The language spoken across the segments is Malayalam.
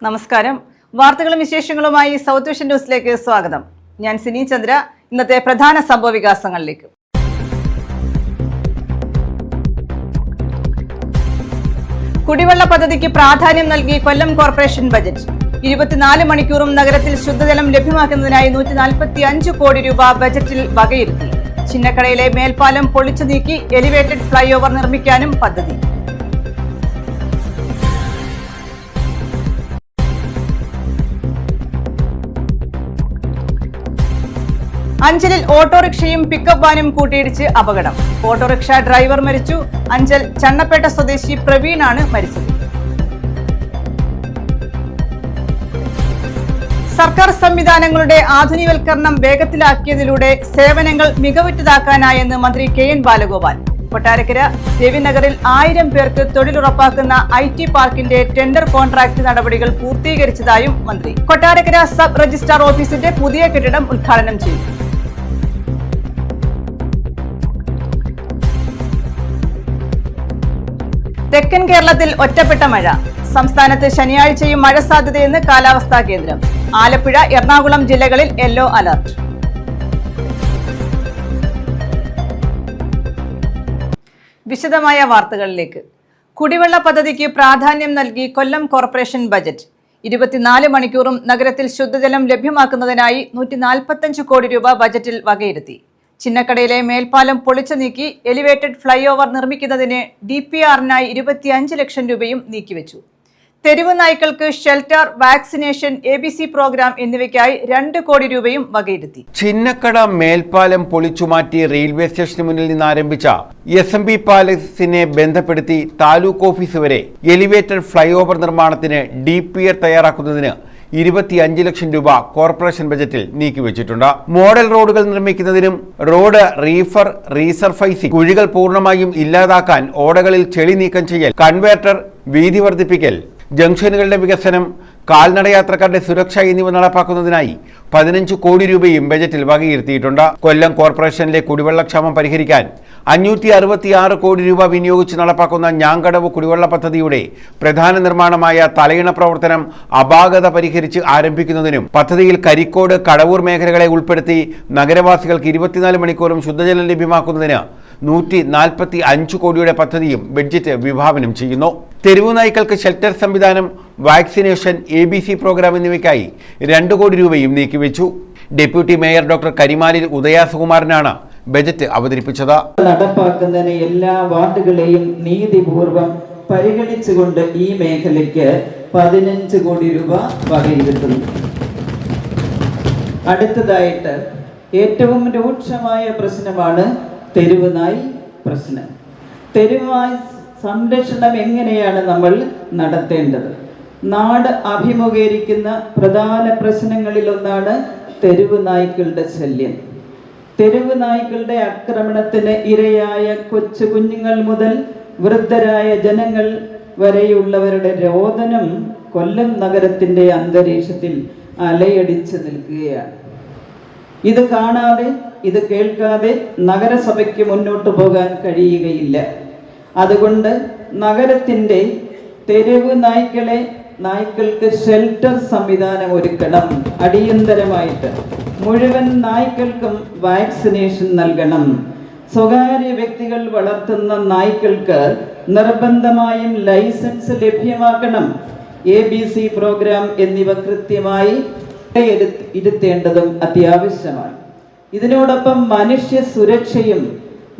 നമസ്കാരം. വാർത്തകളും വിശേഷങ്ങളുമായി സൗത്ത് വിഷൻ ന്യൂസിലേക്ക് സ്വാഗതം. ഞാൻ സിനി ചന്ദ്ര. ഇന്നത്തെ പ്രധാന സംഭവ വികാസങ്ങളിലേക്ക്. കുടിവെള്ള പദ്ധതിക്ക് പ്രാധാന്യം നൽകി കൊല്ലം കോർപ്പറേഷൻ ബജറ്റ്. 24 മണിക്കൂറും നഗരത്തിൽ ശുദ്ധജലം ലഭ്യമാക്കുന്നതിനായി 145 കോടി രൂപ ബജറ്റിൽ വകയിരുത്തി. ചിന്നക്കടയിലെ മേൽപ്പാലം പൊളിച്ചു നീക്കി എലിവേറ്റഡ് ഫ്ലൈ ഓവർ നിർമ്മിക്കാനും പദ്ധതി. അഞ്ചലിൽ ഓട്ടോറിക്ഷയും പിക്കപ്പ് വാനും കൂട്ടിയിടിച്ച് അപകടം. ഓട്ടോറിക്ഷ ഡ്രൈവർ മരിച്ചു. അഞ്ചൽ ചണ്ണപ്പേട്ട സ്വദേശി പ്രവീണാണ് മരിച്ചത്. സർക്കാർ സംവിധാനങ്ങളുടെ ആധുനികവൽക്കരണം വേഗത്തിലാക്കിയതിലൂടെ സേവനങ്ങൾ മികവുറ്റതാക്കാനായെന്ന് മന്ത്രി കെ.എൻ. ബാലഗോപാൽ. കൊട്ടാരക്കര രവിനഗറിൽ 1000 പേർക്ക് തൊഴിലുറപ്പാക്കുന്ന IT പാർക്കിന്റെ ടെൻഡർ കോൺട്രാക്ട് നടപടികൾ പൂർത്തീകരിച്ചതായും മന്ത്രി. കൊട്ടാരക്കര സബ് രജിസ്ട്രാർ ഓഫീസിന്റെ പുതിയ കെട്ടിടം ഉദ്ഘാടനം ചെയ്തു. തെക്കൻ കേരളത്തിൽ ഒറ്റപ്പെട്ട മഴ. സംസ്ഥാനത്ത് ശനിയാഴ്ചയും മഴ സാധ്യതയെന്ന് കാലാവസ്ഥാ കേന്ദ്രം. ആലപ്പുഴ, എറണാകുളം ജില്ലകളിൽ യെല്ലോ അലർട്ട്. വിശദമായ വാർത്തകളിലേക്ക്. കുടിവെള്ള പദ്ധതിക്ക് പ്രാധാന്യം നൽകി കൊല്ലം കോർപ്പറേഷൻ ബജറ്റ്. 24 മണിക്കൂറും നഗരത്തിൽ ശുദ്ധജലം ലഭ്യമാക്കുന്നതിനായി 145 കോടി രൂപ ബജറ്റിൽ വകയിരുത്തി. ചിന്നക്കടയിലെ മേൽപ്പാലം പൊളിച്ചു നീക്കി എലിവേറ്റഡ് ഫ്ലൈ ഓവർ നിർമ്മിക്കുന്നതിന് DPRനായി 25 ലക്ഷം രൂപയും നീക്കിവെച്ചു. തെരുവ് നായ്ക്കൾക്ക് ഷെൽട്ടർ, വാക്സിനേഷൻ, ABC പ്രോഗ്രാം എന്നിവയ്ക്കായി 2 കോടി രൂപയും വകയിരുത്തി. ചിന്നക്കട മേൽപ്പാലം പൊളിച്ചുമാറ്റി റെയിൽവേ സ്റ്റേഷന് മുന്നിൽ നിന്ന് ആരംഭിച്ച SMB പാലസിനെ ബന്ധപ്പെടുത്തി താലൂക്ക് ഓഫീസ് വരെ എലിവേറ്റഡ് ഫ്ലൈ ഓവർ നിർമ്മാണത്തിന് DPR തയ്യാറാക്കുന്നതിന് 25 ലക്ഷം രൂപ കോർപ്പറേഷൻ ബജറ്റിൽ നീക്കിവെച്ചിട്ടുണ്ട്. മോഡൽ റോഡുകൾ നിർമ്മിക്കുന്നതിനും റോഡ് റീസർഫൈസിംഗ്, കുഴികൾ പൂർണ്ണമായും ഇല്ലാതാക്കാൻ ഓടകളിൽ ചെളി നീക്കം ചെയ്യൽ, കൺവേർട്ടർ, വീതി വർദ്ധിപ്പിക്കൽ, ജംഗ്ഷനുകളുടെ വികസനം, കാൽനടയാത്രക്കാരുടെ സുരക്ഷ എന്നിവ നടപ്പാക്കുന്നതിനായി 15 കോടി രൂപയും ബജറ്റിൽ വകയിരുത്തിയിട്ടുണ്ട്. കൊല്ലം കോർപ്പറേഷനിലെ കുടിവെള്ളക്ഷാമം പരിഹരിക്കാൻ 566 കോടി രൂപ വിനിയോഗിച്ച് നടപ്പാക്കുന്ന ഞാങ്കടവ് കുടിവെള്ള പദ്ധതിയുടെ പ്രധാന നിർമ്മാണമായ തലയിണ പ്രവർത്തനം അപാകത പരിഹരിച്ച് ആരംഭിക്കുന്നതിനും പദ്ധതിയിൽ കരിക്കോട്, കടവൂർ മേഖലകളെ ഉൾപ്പെടുത്തി നഗരവാസികൾക്ക് 24 മണിക്കൂറും ശുദ്ധജലം ലഭ്യമാക്കുന്നതിന് 145 കോടിയുടെ പദ്ധതിയും ബഡ്ജറ്റ് വിഭാവനം ചെയ്യുന്നു. തെരുവു നായ്ക്കൾക്ക് ഷെൽട്ടർ സംവിധാനം, വാക്സിനേഷൻ, ABC പ്രോഗ്രാം എന്നിവയ്ക്കായി 2 കോടി രൂപയും നീക്കിവെച്ചു. ഡെപ്യൂട്ടി മേയർ ഡോക്ടർ കരിമാലിൽ ഉദയാസുകുമാരനാണ് ബജറ്റ് അവതരിപ്പിച്ചത്. നടപ്പാക്കുന്നതിന് എല്ലാ വാർഡുകളെയും നീതിപൂർവം പരിഗണിച്ചുകൊണ്ട് ഈ മേഖലയ്ക്ക് 15 കോടി രൂപ വകയിരുത്തുന്നു. അടുത്തതായിട്ട് ഏറ്റവും രൂക്ഷമായ പ്രശ്നമാണ് തെരുവ് നായ് പ്രശ്നം. തെരുവ് നായ് സംരക്ഷണം എങ്ങനെയാണ് നമ്മൾ നടത്തേണ്ടത്? നാട് അഭിമുഖീകരിക്കുന്ന പ്രധാന പ്രശ്നങ്ങളിലൊന്നാണ് തെരുവ് നായ്ക്കളുടെ ശല്യം. തെരുവ് നായ്ക്കളുടെ ആക്രമണത്തിന് ഇരയായ കൊച്ചു കുഞ്ഞുങ്ങൾ മുതൽ വൃദ്ധരായ ജനങ്ങൾ വരെയുള്ളവരുടെ രോദനം കൊല്ലം നഗരത്തിൻ്റെ അന്തരീക്ഷത്തിൽ അലയടിച്ച് നിൽക്കുകയാണ്. ഇത് കാണാതെ, ഇത് കേൾക്കാതെ നഗരസഭയ്ക്ക് മുന്നോട്ട് പോകാൻ കഴിയുകയില്ല. അതുകൊണ്ട് നഗരത്തിൻ്റെ തെരുവ് നായ്ക്കൾക്ക് ഷെൽട്ടർ സംവിധാനം ഒരുക്കണം. അടിയന്തരമായിട്ട് മുഴുവൻ നായ്ക്കൾക്കും വാക്സിനേഷൻ നൽകണം. സ്വകാര്യ വ്യക്തികൾ വളർത്തുന്ന നായ്ക്കൾക്ക് നിർബന്ധമായും ലൈസൻസ് ലഭ്യമാക്കണം. ABC പ്രോഗ്രാം എന്നിവ കൃത്യമായി ഇരുത്തേണ്ടതും അത്യാവശ്യമാണ്. ഇതിനോടൊപ്പം മനുഷ്യ സുരക്ഷയും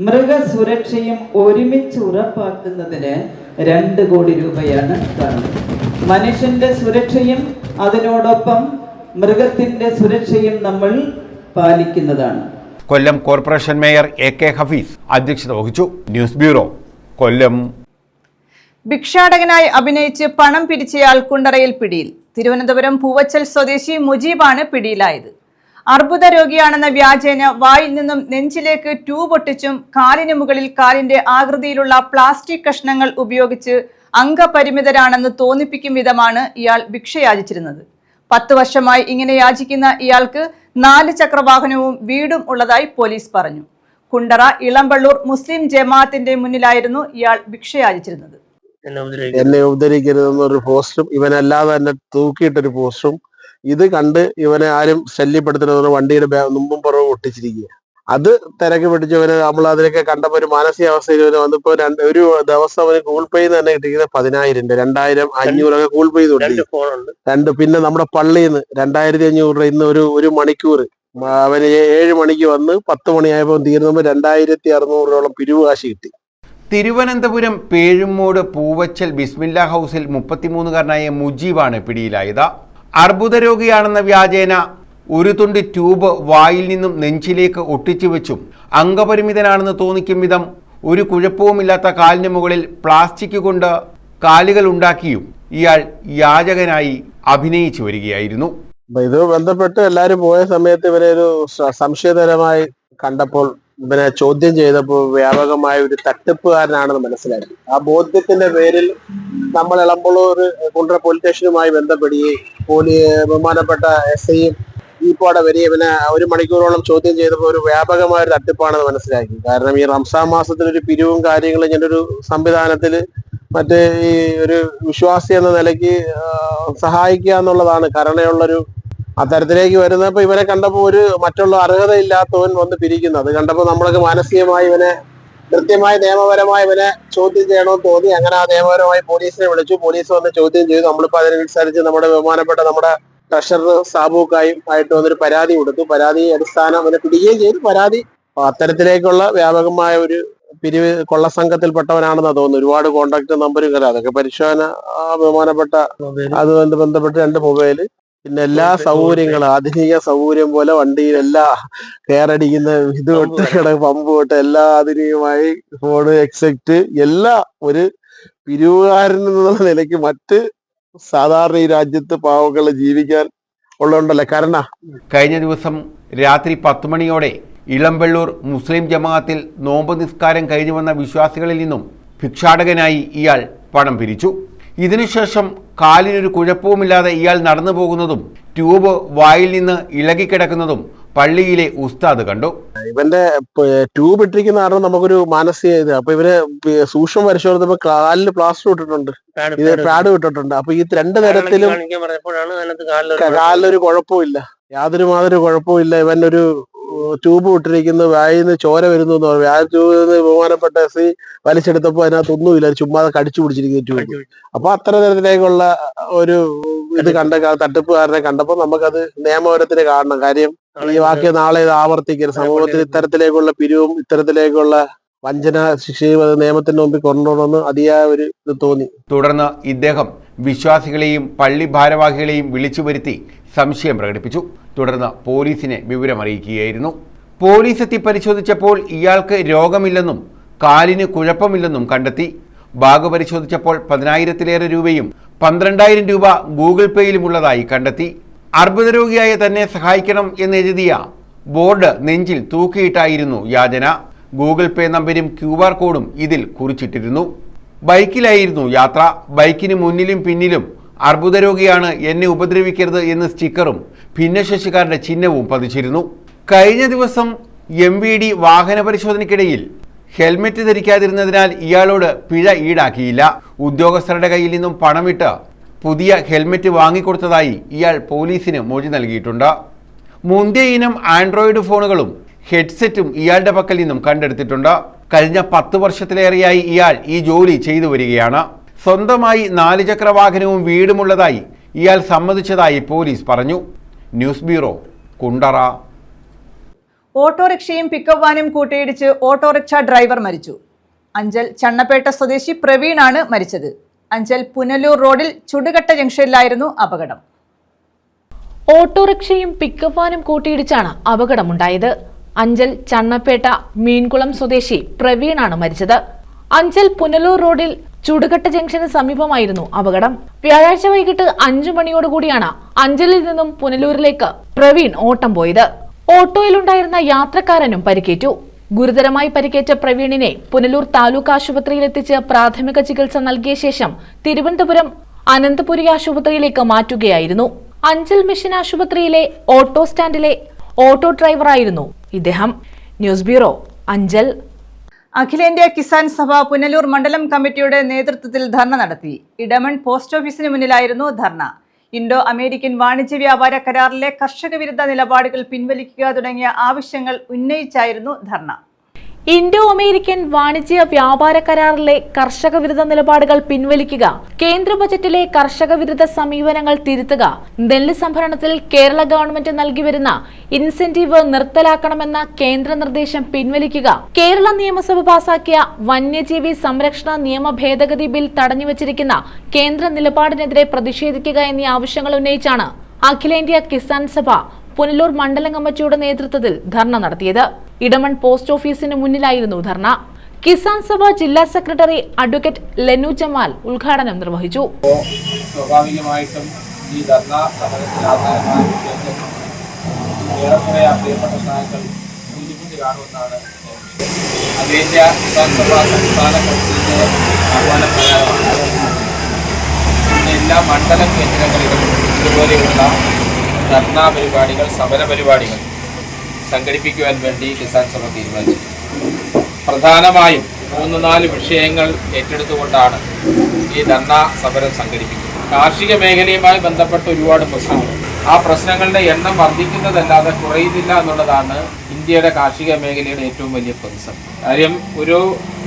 മൃഗസുരക്ഷയും ഒരുമിച്ച് ഉറപ്പാക്കുന്നതിന് 2 കോടി രൂപയാണ് കാണുന്നത്. മനുഷ്യന്റെ സുരക്ഷയും അതിനോടൊപ്പം മൃഗത്തിന്റെ സുരക്ഷയും നമ്മൾ പാലിക്കുന്നതാണ്. കൊല്ലം കോർപ്പറേഷൻ മേയർ AK ഹഫീസ് അധ്യക്ഷത വഹിച്ചു. ന്യൂസ് ബ്യൂറോ, കൊല്ലം. ഭിക്ഷാടകനായി അഭിനയിച്ച് പണം പിരിച്ചയാൾ കുണ്ടറയിൽ പിടിയിൽ. തിരുവനന്തപുരം പൂവച്ചൽ സ്വദേശി മുജീബാണ് പിടിയിലായത്. അർബുദ രോഗിയാണെന്ന വ്യാജേന വായിൽ നിന്നും നെഞ്ചിലേക്ക് ട്യൂബ് ഒട്ടിച്ചും കാലിന് മുകളിൽ കാലിന്റെ ആകൃതിയിലുള്ള പ്ലാസ്റ്റിക് കഷ്ണങ്ങൾ ഉപയോഗിച്ച് അംഗപരിമിതരാണെന്ന് തോന്നിപ്പിക്കും വിധമാണ് ഇയാൾ ഭിക്ഷയാചിച്ചിരുന്നത്. 10 വർഷമായി ഇങ്ങനെ യാചിക്കുന്ന ഇയാൾക്ക് 4 ചക്രവാഹനവും വീടും ഉള്ളതായി പോലീസ് പറഞ്ഞു. കുണ്ടറ ഇളമ്പള്ളൂർ മുസ്ലിം ജമാഅത്തിന്റെ മുന്നിലായിരുന്നു ഇയാൾ ഭിക്ഷയാചിച്ചിരുന്നത്. എന്നെ ഉപദ്രവിക്കരുതെന്നൊരു പോസ്റ്റും ഇവനല്ലാതെ തന്നെ തൂക്കിയിട്ടൊരു പോസ്റ്റും ഇത് കണ്ട് ഇവനെ ആരും ശല്യപ്പെടുത്തരുതെന്ന് വണ്ടിയുടെ മുമ്പും പുറവും ഒട്ടിച്ചിരിക്കുക. അത് തിരക്ക് പിടിച്ചവന് നമ്മൾ അതിലൊക്കെ കണ്ടപ്പോ ഒരു മാനസികാവസ്ഥയിൽ ഇവന് വന്നപ്പോ ഒരു ദിവസം അവന് കൂൾ പേ തന്നെ കിട്ടിയിരിക്കുന്നത് 10,000 2,500 കൂൾ പേ രണ്ട്. പിന്നെ നമ്മുടെ പള്ളിയിൽ നിന്ന് 2,500 ഇന്ന് ഒരു മണിക്കൂർ അവന് 7 മണിക്ക് വന്ന് 10 മണിയായപ്പോൾ തീർന്നപ്പോൾ 2,600 പിരിവ് കാശ് കിട്ടി. തിരുവനന്തപുരം പേഴുമൂട് പൂവച്ചൽ ബിസ്മില്ല ഹൗസിൽ 33-കാരനായ മുജീബാണ് പിടിയിലായത്. അർബുദ രോഗിയാണെന്ന വ്യാജേന ഒരു തുണ്ട് ട്യൂബ് വായിൽ നിന്നും നെഞ്ചിലേക്ക് ഒട്ടിച്ചു വെച്ചും അംഗപരിമിതനാണെന്ന് തോന്നിക്കും വിധം ഒരു കുഴപ്പവുമില്ലാത്ത കാലിന് മുകളിൽ പ്ലാസ്റ്റിക് കൊണ്ട് കാലുകൾ ഉണ്ടാക്കിയും ഇയാൾ യാചകനായി അഭിനയിച്ചു വരികയായിരുന്നു. ഇത് ബന്ധപ്പെട്ട് എല്ലാരും പോയ സമയത്ത് ഇവരെ ഒരു സംശയകരമായി കണ്ടപ്പോൾ ഇവനെ ചോദ്യം ചെയ്തപ്പോൾ വ്യാപകമായ ഒരു തട്ടിപ്പുകാരനാണെന്ന് മനസ്സിലാക്കി. ആ ബോധ്യത്തിന്റെ പേരിൽ നമ്മൾ എളമ്പള്ളൂർ കുണ്ട്ര പോലീസ് സ്റ്റേഷനുമായി ബന്ധപ്പെടുകയും ബഹുമാനപ്പെട്ട SIയും ഈപ്പോടെ വരിക ഇവനെ 1 മണിക്കൂറോളം ചോദ്യം ചെയ്തപ്പോൾ ഒരു വ്യാപകമായ ഒരു തട്ടിപ്പാണെന്ന് മനസ്സിലാക്കി. കാരണം ഈ റംസാൻ മാസത്തിലൊരു പിരിവും കാര്യങ്ങളും ഇങ്ങനെ ഒരു സംവിധാനത്തില് മറ്റേ ഈ ഒരു വിശ്വാസി എന്ന നിലയ്ക്ക് സഹായിക്കുക എന്നുള്ളതാണ് കരുണയുള്ളൊരു അത്തരത്തിലേക്ക് വരുന്നപ്പോ ഇവനെ കണ്ടപ്പോ ഒരു മറ്റുള്ള അർഹതയില്ലാത്തവൻ വന്ന് പിരിക്കുന്നത് അത് കണ്ടപ്പോ നമ്മളൊക്കെ മാനസികമായി ഇവനെ കൃത്യമായി നിയമപരമായി ഇവനെ ചോദ്യം ചെയ്യണമെന്ന് തോന്നി. അങ്ങനെ ആ നിയമപരമായി പോലീസിനെ വിളിച്ചു. പോലീസ് വന്ന് ചോദ്യം ചെയ്തു. നമ്മളിപ്പോ അതിനനുസരിച്ച് നമ്മുടെ ബഹുമാനപ്പെട്ട നമ്മുടെ ട്രഷറർ സാബുക്കായും ആയിട്ട് വന്നൊരു പരാതി കൊടുത്തു. പരാതി അടിസ്ഥാനം അവനെ പിടിക്കുകയും ചെയ്തു. പരാതി അത്തരത്തിലേക്കുള്ള വ്യാപകമായ ഒരു പിരിവ് കൊള്ളസംഘത്തിൽപ്പെട്ടവനാണെന്ന് തോന്നുന്നു. ഒരുപാട് കോണ്ടാക്ട് നമ്പറുകൾ അതൊക്കെ പരിശോധന ബഹുമാനപ്പെട്ട അതുകൊണ്ട് ബന്ധപ്പെട്ട് 2 മൊബൈല് പിന്നെ എല്ലാ സൗകര്യങ്ങളും ആധുനിക സൗകര്യം പോലെ വണ്ടിയിൽ എല്ലാ കെയറടിക്കുന്ന ഇത് തൊട്ട് പമ്പ് തൊട്ട് എല്ലാ ആധുനികമായി ഫോണ് എക്സെക്ട് എല്ലാ ഒരു പിരിവുകാരൻ എന്നുള്ള നിലയ്ക്ക് മറ്റ് സാധാരണ ഈ രാജ്യത്ത് പാവങ്ങൾ ജീവിക്കാൻ ഉള്ളതുകൊണ്ടല്ലേ കാരണം. കഴിഞ്ഞ ദിവസം രാത്രി 10 മണിയോടെ ഇളമ്പള്ളൂർ മുസ്ലിം ജമാഅത്തിൽ നോമ്പ് നിസ്കാരം കഴിഞ്ഞു വന്ന വിശ്വാസികളിൽ നിന്നും ഭിക്ഷാടകനായി ഇയാൾ പണം പിരിച്ചു. ഇതിനുശേഷം കാലിനൊരു കുഴപ്പവുമില്ലാതെ ഇയാൾ നടന്നു പോകുന്നതും ട്യൂബ് വായിൽ നിന്ന് ഇളകിക്കിടക്കുന്നതും പള്ളിയിലെ ഉസ്താദ് കണ്ടു. ഇവന്റെ ട്യൂബ് ഇട്ടിരിക്കുന്ന കാരണം നമുക്കൊരു മാനസിക ഇത്. അപ്പൊ ഇവര് സൂക്ഷ്മം പരിശോധിച്ചപ്പോ കാലിൽ പ്ലാസ്റ്റർ ഇട്ടിട്ടുണ്ട്, ഇത് പാഡ് ഇട്ടിട്ടുണ്ട്. അപ്പൊ ഈ 2 തരത്തിലും കാലിലൊരു കുഴപ്പമില്ല, യാതൊരു കുഴപ്പമില്ല. ഇവനൊരു ട്യൂബ് ഇട്ടിരിക്കുന്നു, വായിന്ന് ചോര വരുന്നു എന്ന് പറഞ്ഞു. ആ ട്യൂബ് ബഹുമാനപ്പെട്ട SI വലിച്ചെടുത്തപ്പോ അതിനകത്തൊന്നുമില്ല, ചുമ്മാതെ കടിച്ചു പിടിച്ചിരിക്കുന്ന ട്യൂബ്. അപ്പൊ അത്ര തരത്തിലേക്കുള്ള ഒരു ഇത് തട്ടിപ്പുകാരനെ കണ്ടപ്പോ നമുക്കത് നിയമപരത്തിന് കാണണം. കാര്യം ഈ വാക്യം നാളെ ഇത് ആവർത്തിക്കരുത്. സമൂഹത്തിൽ ഇത്തരത്തിലേക്കുള്ള പിരിവും ഇത്തരത്തിലേക്കുള്ള വഞ്ചന ശിക്ഷയും അത് നിയമത്തിന്റെ മുമ്പിൽ കൊണ്ടുപോകണമെന്ന് അതിയായ ഒരു ഇത് തോന്നി. തുടർന്ന് ഇദ്ദേഹം വിശ്വാസികളെയും പള്ളി ഭാരവാഹികളെയും വിളിച്ചു വരുത്തി സംശയം പ്രകടിപ്പിച്ചു. തുടർന്ന് പോലീസിനെ വിവരമറിയിക്കുകയായിരുന്നു. പോലീസ് എത്തി പരിശോധിച്ചപ്പോൾ ഇയാൾക്ക് രോഗമില്ലെന്നും കാലിന് കുഴപ്പമില്ലെന്നും കണ്ടെത്തി. ബാഗ് പരിശോധിച്ചപ്പോൾ 10,000-ലേറെ രൂപയും 12,000 രൂപ ഗൂഗിൾ പേയിലുമുള്ളതായി കണ്ടെത്തി. അർബുദ രോഗിയായ തന്നെ സഹായിക്കണം എന്നെഴുതിയ ബോർഡ് നെഞ്ചിൽ തൂക്കിയിട്ടായിരുന്നു യാചന. ഗൂഗിൾ പേ നമ്പരും QR കോഡും ഇതിൽ കുറിച്ചിട്ടിരുന്നു. ബൈക്കിലായിരുന്നു യാത്ര. ബൈക്കിന് മുന്നിലും പിന്നിലും അർബുദ രോഗിയാണ്, എന്നെ ഉപദ്രവിക്കരുത് എന്ന് സ്റ്റിക്കറും ഭിന്നശേഷിക്കാരുടെ ചിഹ്നവും പതിച്ചിരുന്നു. കഴിഞ്ഞ ദിവസം MVD വാഹന പരിശോധനയ്ക്കിടയിൽ ഹെൽമെറ്റ് ധരിക്കാതിരുന്നതിനാൽ ഇയാളോട് പിഴ ഈടാക്കിയില്ല. ഉദ്യോഗസ്ഥരുടെ കയ്യിൽ നിന്നും പണമിട്ട് പുതിയ ഹെൽമെറ്റ് വാങ്ങിക്കൊടുത്തതായി ഇയാൾ പോലീസിന് മൊഴി നൽകിയിട്ടുണ്ട്. മുന്തിയ ഇനം ആൻഡ്രോയിഡ് ഫോണുകളും ഹെഡ്സെറ്റും ഇയാളുടെ പക്കൽ നിന്നും കണ്ടെടുത്തിട്ടുണ്ട്. കഴിഞ്ഞ 10 വർഷത്തിലേറെയായി ഇയാൾ ഈ ജോലി ചെയ്തു വരികയാണ്. സ്വന്തമായി 4 ചക്ര വാഹനവും വീടുമുള്ളതായി ഇയാൾ സമ്മതിച്ചതായി പോലീസ് പറഞ്ഞു. News bureau, Kundara. ഓട്ടോറിക്ഷയും പിക്കപ്പ് വാനും കൂട്ടിയിടിച്ച് ഓട്ടോറിക്ഷ ഡ്രൈവർ മരിച്ചു. അഞ്ചൽ ചണ്ണപ്പേട്ട സ്വദേശി പ്രവീണാണ് മരിച്ചത്. അഞ്ചൽ പുനലൂർ റോഡിൽ ചുടുകട്ട ജംഗ്ഷനിലായിരുന്നു അപകടം. ഓട്ടോറിക്ഷയും പിക്കപ്പ് വാനും കൂട്ടിയിടിച്ചാണ് അപകടമുണ്ടായത്. അഞ്ചൽ ചണ്ണപ്പേട്ട മീൻകുളം സ്വദേശി പ്രവീണാണ് മരിച്ചത്. അഞ്ചൽ പുനലൂർ റോഡിൽ ചുടുകട്ട ജംഗ്ഷന് സമീപമായിരുന്നു അപകടം. വ്യാഴാഴ്ച വൈകിട്ട് 5 മണിയോടുകൂടിയാണ് അഞ്ചലിൽ നിന്നും പുനലൂരിലേക്ക് പ്രവീൺ ഓട്ടം പോയത്. ഓട്ടോയിലുണ്ടായിരുന്ന യാത്രക്കാരനും പരിക്കേറ്റു. ഗുരുതരമായി പരിക്കേറ്റ പ്രവീണിനെ പുനലൂർ താലൂക്ക് ആശുപത്രിയിൽ എത്തിച്ച് പ്രാഥമിക ചികിത്സ നൽകിയ ശേഷം തിരുവനന്തപുരം അനന്തപുരി ആശുപത്രിയിലേക്ക് മാറ്റുകയായിരുന്നു. അഞ്ചൽ മിഷൻ ആശുപത്രിയിലെ ഓട്ടോ സ്റ്റാൻഡിലെ ഓട്ടോ ഡ്രൈവറായിരുന്നു ഇദ്ദേഹം. News bureau, Anchal. അഖിലേന്ത്യാ കിസാൻ സഭ പുനലൂർ മണ്ഡലം കമ്മിറ്റിയുടെ നേതൃത്വത്തിൽ ധർണ നടത്തി. ഇടമൺ പോസ്റ്റ് ഓഫീസിന് മുന്നിലായിരുന്നു ധർണ. ഇൻഡോ അമേരിക്കൻ വാണിജ്യ വ്യാപാര കരാറിലെ കർഷക വിരുദ്ധ നിലപാടുകൾ പിൻവലിക്കുക തുടങ്ങിയ ആവശ്യങ്ങൾ ഉന്നയിച്ചായിരുന്നു ധർണ. ഇൻഡോ അമേരിക്കൻ വാണിജ്യ വ്യാപാര കരാറിലെ കർഷക വിരുദ്ധ നിലപാടുകൾ പിൻവലിക്കുക, കേന്ദ്ര ബജറ്റിലെ കർഷക വിരുദ്ധ സമീപനങ്ങൾ തിരുത്തുക, നെല്ല് സംഭരണത്തിൽ കേരള ഗവൺമെന്റ് നൽകി വരുന്ന ഇൻസെന്റീവ് നിർത്തലാക്കണമെന്ന കേന്ദ്ര നിർദ്ദേശം പിൻവലിക്കുക, കേരള നിയമസഭ പാസാക്കിയ വന്യജീവി സംരക്ഷണ നിയമ ഭേദഗതി ബിൽ തടഞ്ഞുവച്ചിരിക്കുന്ന കേന്ദ്ര നിലപാടിനെതിരെ പ്രതിഷേധിക്കുക എന്നീ ആവശ്യങ്ങൾ ഉന്നയിച്ചാണ് അഖിലേന്ത്യാ കിസാൻ സഭ പുനലൂർ മണ്ഡലം കമ്മിറ്റിയുടെ നേതൃത്വത്തിൽ ധർണ നടത്തിയത്. ഇടമൺ പോസ്റ്റ് ഓഫീസിന് മുന്നിലായിരുന്നു ധർണ. കിസാൻ സഭ ജില്ലാ സെക്രട്ടറി അഡ്വക്കേറ്റ് ലെനു ജമാൽ ഉദ്ഘാടനം നിർവഹിച്ചു. സ്വാഭാവികമായിട്ടും ഈ ധർണ സമരത്തിൽ ആധാരമായ പ്രിയപ്പെട്ട സ്ഥാനങ്ങൾ സൂചിപ്പിച്ച് കാണുമെന്നാണ് അഖിലേന്ത്യാ കിസാൻ സഭ സംസ്ഥാന കമ്മിറ്റിയുടെ ആഹ്വാനപ്രകാരമാണ് എല്ലാ മണ്ഡല കേന്ദ്രങ്ങളിലും ഇതുപോലെയുള്ള ധർണാ പരിപാടികൾ, സമര പരിപാടികൾ സംഘടിപ്പിക്കുവാൻ വേണ്ടി കിസാൻ സഭ തീരുമാനിച്ചു. പ്രധാനമായും 3-4 വിഷയങ്ങൾ ഏറ്റെടുത്തുകൊണ്ടാണ് ഈ ധർണാ സമരം സംഘടിപ്പിക്കുന്നത്. കാർഷിക മേഖലയുമായി ബന്ധപ്പെട്ട ഒരുപാട് പ്രശ്നങ്ങൾ, ആ പ്രശ്നങ്ങളുടെ എണ്ണം വർദ്ധിക്കുന്നതല്ലാതെ കുറയുന്നില്ല എന്നുള്ളതാണ് ഇന്ത്യയുടെ കാർഷിക മേഖലയുടെ ഏറ്റവും വലിയ പ്രതിസന്ധി. കാര്യം, ഒരു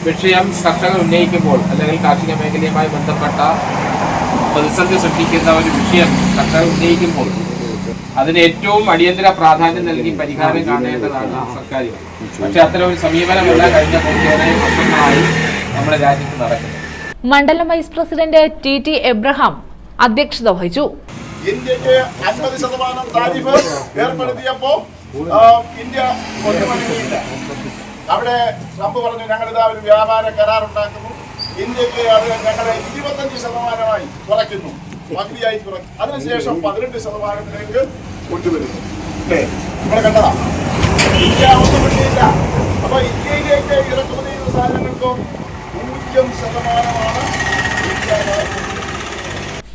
വിഷയം കർഷകർ ഉന്നയിക്കുമ്പോൾ അല്ലെങ്കിൽ കാർഷിക മേഖലയുമായി ബന്ധപ്പെട്ട പ്രതിസന്ധി സൃഷ്ടിക്കുന്ന ഒരു വിഷയം കർഷകർ ഉന്നയിക്കുമ്പോൾ അതിന് ഏറ്റവും അടിയന്തര പ്രാധാന്യം നൽകി പരിഹാരം കാണേണ്ടതാണ് സർക്കാർ. പക്ഷെ അത്തരം ഒരു സമീപനമല്ല കഴിഞ്ഞ കുറച്ചേറെ വർഷങ്ങളായി നമ്മുടെ രാജ്യത്ത് നടക്കുന്നത്. മണ്ഡലം വൈസ് പ്രസിഡന്റ് ടി എബ്രഹാം അധ്യക്ഷത വഹിച്ചു. ഇന്ത്യക്ക് 50% താരിഫ് ഏർപ്പെടുത്തിയപ്പോ ഇന്ത്യ ഒന്നുമനങ്ങിയില്ല. അവിടെ ട്രംപ് പറഞ്ഞു, ഞങ്ങളിതാ ഒരു വ്യാപാര കരാർ ഉണ്ടാക്കുന്നു, ഇന്ത്യക്ക് അത് ഞങ്ങളെ 25% കുറയ്ക്കുന്നു, പകുതിയായി കുറയ്ക്കും. അതിനുശേഷം 18% കൊണ്ടുവരുന്നു. അല്ലേ, നമ്മളെ കണ്ടതാ. ഇന്ത്യ ഒന്നും കിട്ടിയില്ല. അപ്പൊ ഇന്ത്യയിലേക്ക് ഇറക്കുമതി ചെയ്യുന്ന സാധനങ്ങൾക്കും 0%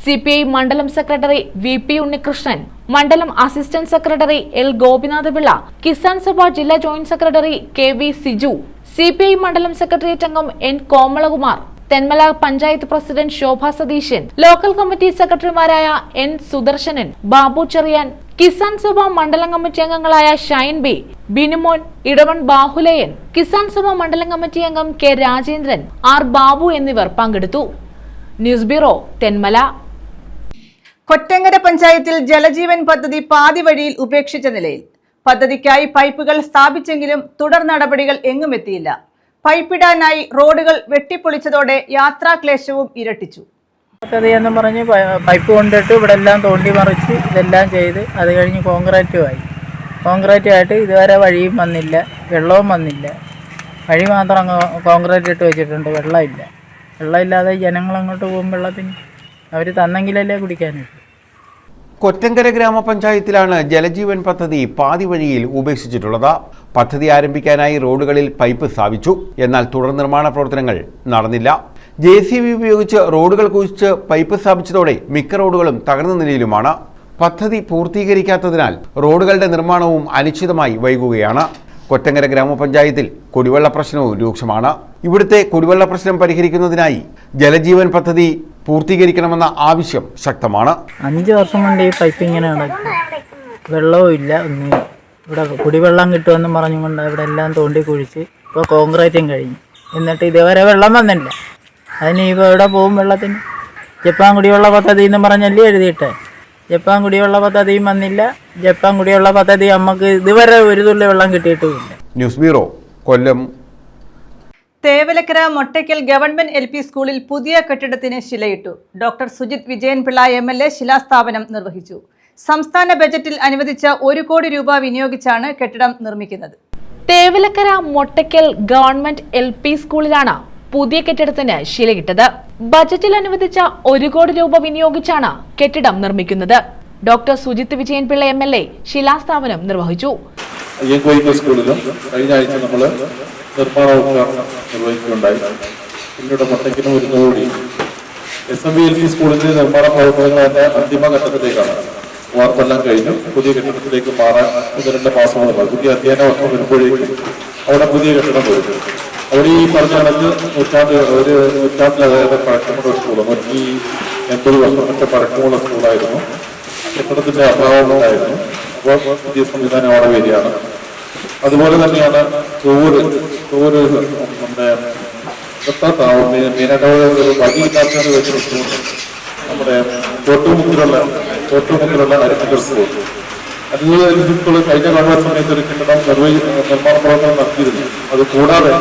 CPI മണ്ഡലം സെക്രട്ടറി VP ഉണ്ണികൃഷ്ണൻ, മണ്ഡലം assistant secretary L Gopinatha Pillai, Kisan Sabha ജില്ലാ joint secretary KV Siju, CPI മണ്ഡലം സെക്രട്ടേറിയറ്റ് അംഗം N കോമളകുമാർ, തെന്മല പഞ്ചായത്ത് പ്രസിഡന്റ് ശോഭ സതീശൻ, ലോക്കൽ കമ്മിറ്റി സെക്രട്ടറിമാരായ N സുദർശനൻ, ബാബു ചെറിയാൻ, കിസാൻ സഭ മണ്ഡലം കമ്മിറ്റി അംഗങ്ങളായ ഷൈൻ ബി, ബിനുമോൻ, ഇടവൺ ബാഹുലയൻ, കിസാൻ സഭ മണ്ഡലം കമ്മിറ്റി അംഗം K രാജേന്ദ്രൻ, R ബാബു എന്നിവർ പങ്കെടുത്തു. News bureau, Thenmala. കൊറ്റങ്കര പഞ്ചായത്തിൽ ജലജീവൻ പദ്ധതി പാതി വഴിയിൽ ഉപേക്ഷിച്ച നിലയിൽ. പദ്ധതിക്കായി പൈപ്പുകൾ സ്ഥാപിച്ചെങ്കിലും തുടർ നടപടികൾ എങ്ങുമെത്തിയില്ല. പൈപ്പിടാനായി റോഡുകൾ വെട്ടിപ്പൊളിച്ചതോടെ യാത്രാക്ലേശവും ഇരട്ടിച്ചു. പദ്ധതി എന്ന് പറഞ്ഞ് പൈപ്പ് കൊണ്ടിട്ട് ഇവിടെ എല്ലാം തോണ്ടി മറിച്ച് ഇതെല്ലാം ചെയ്ത് അത് കഴിഞ്ഞ് കോൺക്രീറ്റ് ആയിട്ട് ഇതുവരെ വഴിയും വന്നില്ല, വെള്ളവും വന്നില്ല. വഴി മാത്രം കോൺക്രീറ്റ് ഇട്ട് വെച്ചിട്ടുണ്ട്, വെള്ളമില്ലാതെ ജനങ്ങൾ അങ്ങോട്ട് പോകും. വെള്ളത്തിന് അവർ തന്നെങ്കിലല്ലേ കുടിക്കാനായിട്ട്. കൊറ്റങ്കര ഗ്രാമപഞ്ചായത്തിലാണ് ജലജീവൻ പദ്ധതി പാതി വഴിയിൽ ഉപേക്ഷിച്ചിട്ടുള്ളത്. പദ്ധതി ആരംഭിക്കാനായി റോഡുകളിൽ പൈപ്പ് സ്ഥാപിച്ചു, എന്നാൽ തുടർ നിർമ്മാണ പ്രവർത്തനങ്ങൾ നടന്നില്ല. JCB ഉപയോഗിച്ച് റോഡുകൾ കുഴിച്ച് പൈപ്പ് സ്ഥാപിച്ചതോടെ മിക്ക റോഡുകളും തകർന്ന നിലയിലുമാണ്. പദ്ധതി പൂർത്തീകരിക്കാത്തതിനാൽ റോഡുകളുടെ നിർമ്മാണവും അനിശ്ചിതമായി വൈകുകയാണ്. കൊറ്റങ്കര ഗ്രാമപഞ്ചായത്തിൽ കുടിവെള്ള പ്രശ്നവും രൂക്ഷമാണ്. ഇവിടുത്തെ കുടിവെള്ള പ്രശ്നം പരിഹരിക്കുന്നതിനായി ജലജീവൻ പദ്ധതി പൂർത്തീകരിക്കണമെന്ന ആവശ്യം ശക്തമാണ്. 5 വർഷം കൊണ്ട് ഈ പൈപ്പ് ഇങ്ങനെ നടക്കും, വെള്ളവും ഇല്ല, ഒന്നുമില്ല. ഇവിടെ കുടിവെള്ളം കിട്ടുമെന്നും പറഞ്ഞുകൊണ്ട് ഇവിടെ എല്ലാം തോണ്ടി കുഴിച്ച് ഇപ്പോൾ കോൺക്രീറ്റും കഴിഞ്ഞു. എന്നിട്ട് ഇതുവരെ വെള്ളം വന്നില്ല. അതിന് ഇപ്പോൾ ഇവിടെ പോകും വെള്ളത്തിന്? ജപ്പാൻ കുടിവെള്ള പദ്ധതി എന്ന് പറഞ്ഞല്ലേ എഴുതിയിട്ട്. ജപ്പാൻ കുടിവെള്ള പദ്ധതിയും വന്നില്ല. ജപ്പാൻ കുടിവെള്ള പദ്ധതി നമുക്ക് ഇതുവരെ ഒരു തുള്ളി വെള്ളം കിട്ടിയിട്ടുമില്ല. ന്യൂസ് ബ്യൂറോ, കൊല്ലം. തേവലക്കര മൊട്ടയ്ക്കൽ ഗവൺമെന്റ് LP സ്കൂളിൽ പുതിയ കെട്ടിടത്തിന് ശിലയിട്ടു. ഡോക്ടർ സുജിത് വിജയൻപിള്ള MLA ശിലാസ്ഥാപനം നിർവഹിച്ചു. സംസ്ഥാന ബജറ്റിൽ അനുവദിച്ച 1 കോടി രൂപ വിനിയോഗിച്ചാണ് കെട്ടിടം നിർമ്മിക്കുന്നത്. തേവലക്കര മൊട്ടയ്ക്കൽ ഗവൺമെന്റ് LP സ്കൂളിലാണ് പുതിയ കെട്ടിടത്തിന് ശിലയിട്ടത്. ബജറ്റിൽ അനുവദിച്ച 1 കോടി രൂപ വിനിയോഗിച്ചാണ് കെട്ടിടം നിർമ്മിക്കുന്നത്. ഡോക്ടർ സുജിത് വിജയൻപിള്ള MLA ശിലാസ്ഥാപനം നിർവഹിച്ചു. സ്കൂളിലും കഴിഞ്ഞ ആഴ്ച നമ്മൾ നിർമ്മാണ ഉദ്ഘാടനം നിർവഹിക്കുകയുണ്ടായി. പിന്നീട് മൊട്ടയ്ക്കിന് വരുന്നതോടെ SMBLP സ്കൂളിന്റെ നിർമ്മാണ പ്രവർത്തനങ്ങളുടെ അന്തിമഘട്ടത്തിലേക്കാണ്. വാർപ്പെല്ലാം കഴിഞ്ഞു, പുതിയ കെട്ടിടത്തിലേക്ക് മാറാൻ 1-2 മാസങ്ങളുണ്ട്. പുതിയ അധ്യയന വർഷം വരുമ്പോഴേക്കും അവിടെ പുതിയ കെട്ടിടം വരും. അവിടെ ഈ പറഞ്ഞ കണക്ക് നൂറ്റാണ്ടിലേറെ പഴക്കമുള്ള സ്കൂൾ, 180 വർഷത്തെ പഴക്കമുള്ള സ്കൂളായിരുന്നു. കെട്ടിടത്തിന്റെ അഭാവം ഉണ്ടായിരുന്നു. അപ്പോൾ പുതിയ സംവിധാനം അവിടെ വരികയാണ്. അതുപോലെ തന്നെയാണ് തോര് നമ്മുടെ മെയിനായിട്ട് ഒരു വഴിയില്ലാത്തത് വെച്ച് നമ്മുടെ തോട്ടുമുക്കിലുള്ള അരിക്കൽ സ്കൂൾ. അതുപോലെ സ്കൂൾ കഴിഞ്ഞ ഗവൺമെന്റ് സമയത്ത് ഒരു കെട്ടിടം നിർമ്മാണ പ്രവർത്തനം നടത്തിയിരുന്നു. അത് കൂടാതെ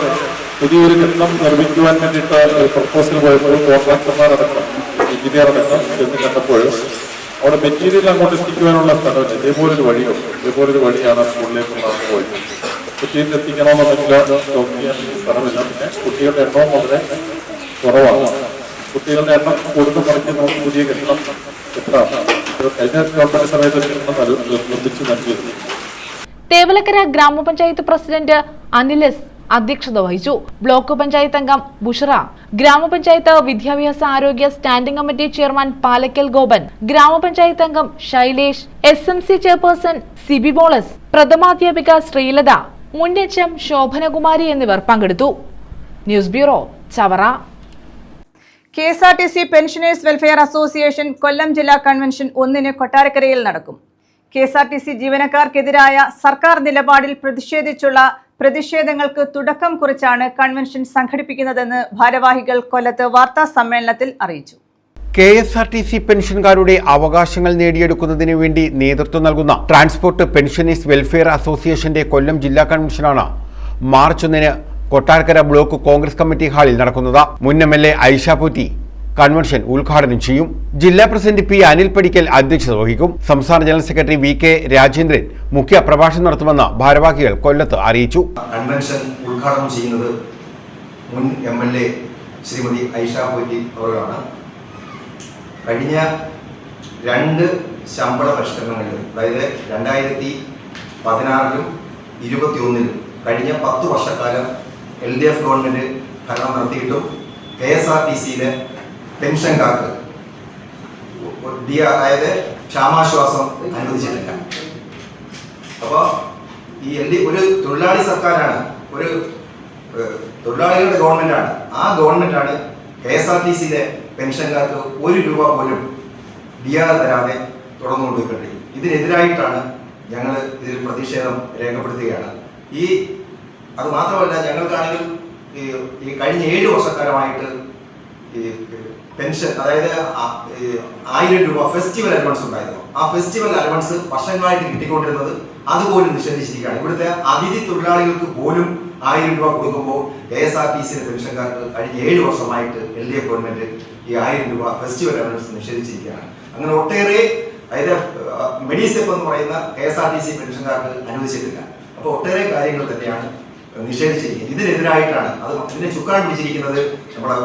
പുതിയൊരു കെട്ടിടം നിർമ്മിക്കുവാൻ വേണ്ടിയിട്ട് പ്രപ്പോസൽ പോയപ്പോൾ കോൺട്രാക്ടർമാരടക്കം എഞ്ചിനീയർ അടക്കം എന്ന് കണ്ടപ്പോൾ അവിടെ മെറ്റീരിയൽ അങ്ങോട്ട് എത്തിക്കുവാനുള്ള സ്ഥലമില്ല. ഇതേപോലൊരു വഴിയാണ് സ്കൂളിലേക്ക് നടന്നു പോയത്. മെറ്റീരിയൽ എത്തിക്കണമെന്നുണ്ടെങ്കിൽ സ്ഥലമില്ല. പിന്നെ കുട്ടികളുടെ എണ്ണവും വളരെ കുറവാണ്. കുട്ടികളുടെ എണ്ണം കൂടുതൽ മറിച്ച് നമുക്ക് പുതിയ കെട്ടിടം കഴിഞ്ഞ ഗവൺമെന്റ് സമയത്ത് നിർമ്മിച്ചു നൽകിയിരുന്നു. തേവലക്കര ഗ്രാമപഞ്ചായത്ത് പ്രസിഡന്റ് അനിലസ് അധ്യക്ഷത വഹിച്ചു. ബ്ലോക്ക് പഞ്ചായത്ത് അംഗം ബുഷറ, ഗ്രാമപഞ്ചായത്ത് വിദ്യാഭ്യാസ ആരോഗ്യ standing committee chairman Palakkal Gopan, grama panchayat അംഗം ശൈലേഷ്, SMC ചെയർപേഴ്സൺ സിബി ബോളസ്, പ്രഥമാധ്യാപിക ശ്രീലത, മുൻ HM ശോഭനകുമാരി എന്നിവർ പങ്കെടുത്തു. News bureau, Chavara. KSRTC pensioners welfare association Kollam ജില്ലാ കൺവെൻഷൻ 1 കൊട്ടാരക്കരയിൽ നടക്കും. KSRTC ജീവനക്കാർക്കെതിരായ സർക്കാർ നിലപാടിൽ പ്രതിഷേധിച്ചുള്ള പ്രതിഷേധങ്ങൾക്ക് തുടക്കം കുറിച്ചാണ് കൺവെൻഷൻ സംഘടിപ്പിക്കുന്നതെന്ന് ഭാരവാഹികൾ കൊല്ലത്ത് വാർത്താ സമ്മേളനത്തിൽ അറിയിച്ചു. KSRTC പെൻഷൻകാരുടെ അവകാശങ്ങൾ നേടിയെടുക്കുന്നതിന് വേണ്ടി നേതൃത്വം നൽകുന്ന ട്രാൻസ്പോർട്ട് പെൻഷനേഴ്സ് വെൽഫെയർ അസോസിയേഷന്റെ കൊല്ലം ജില്ലാ കൺവെൻഷനാണ് March 1 Kottarakkara block Congress committee ഹാളിൽ നടക്കുന്നത്. മുൻ MLA ഐഷ പോറ്റി കൺവെൻഷൻ ഉദ്ഘാടനം ചെയ്യും. ജില്ലാ പ്രസിഡന്റ് P. അനിൽ പടിക്കൽ അധ്യക്ഷത വഹിക്കും. സംസ്ഥാന ജനറൽ സെക്രട്ടറി VK രാജേന്ദ്രൻ മുഖ്യ പ്രഭാഷണം നടത്തുമെന്ന് ഭാരവാഹികൾ കൊല്ലത്ത് അറിയിച്ചു. കൺവെൻഷൻ ഉദ്ഘാടനം ചെയ്യുന്നത് മുൻ MLA ശ്രീമതി ഐഷ പോറ്റി അവരാണ്. കഴിഞ്ഞ 2 ശമ്പള പരിഷ്കരണങ്ങളിൽ, അതായത് 2016-ലും 21-ലും കഴിഞ്ഞ 10 വർഷക്കാലം LDF ഗവൺമെന്റ് ഭരണം നടത്തിയിട്ടും KSRTCയിലെ പെൻഷൻകാർക്ക് അതായത് ക്ഷാമാശ്വാസം അനുവദിച്ചിട്ടില്ല. അപ്പോൾ ഒരു തൊഴിലാളി സർക്കാരാണ്, ഒരു തൊഴിലാളികളുടെ ഗവൺമെന്റാണ്. ആ ഗവൺമെന്റാണ് KSRTCയിലെ പെൻഷൻകാർക്ക് 1 രൂപ പോലും തരാതെ തുടർന്നുകൊണ്ടിരിക്കുന്നത്. ഇതിനെതിരായിട്ടാണ് ഞങ്ങൾ ഇതിൽ പ്രതിഷേധം രേഖപ്പെടുത്തുകയാണ്. അത് മാത്രമല്ല, ഞങ്ങൾക്കാണെങ്കിലും ഈ കഴിഞ്ഞ 7 വർഷക്കാലമായിട്ട് ഈ പെൻഷൻ, അതായത് 1000 രൂപ ഫെസ്റ്റിവൽ അലവൻസ് ഉണ്ടായിരുന്നു. ആ ഫെസ്റ്റിവൽ അലവൻസ് വർഷങ്ങളായിട്ട് കിട്ടിക്കൊണ്ടിരുന്നത് അതുപോലും നിഷേധിച്ചിരിക്കുകയാണ്. ഇവിടുത്തെ അതിഥി തൊഴിലാളികൾക്ക് പോലും 1000 രൂപ കൊടുക്കുമ്പോൾ KSRTCയിലെ പെൻഷൻകാർക്ക് കഴിഞ്ഞ 7 വർഷമായിട്ട് LDF ഗവൺമെന്റ് ഈ 1000 രൂപ ഫെസ്റ്റിവൽ അലവൻസ് നിഷേധിച്ചിരിക്കുകയാണ്. അങ്ങനെ ഒട്ടേറെ, അതായത് മെഡിസെപ്പ് എന്ന് പറയുന്ന KSRTC പെൻഷൻകാർക്ക് അനുവദിച്ചിട്ടില്ല. അപ്പോൾ ഒട്ടേറെ കാര്യങ്ങൾ തന്നെയാണ് നിഷേധിച്ചിരിക്കുന്നത്. ഇതിനെതിരായിട്ടാണ് ഇതിനെ ചുക്കാൻ പിടിച്ചിരിക്കുന്നത് നമ്മുടെ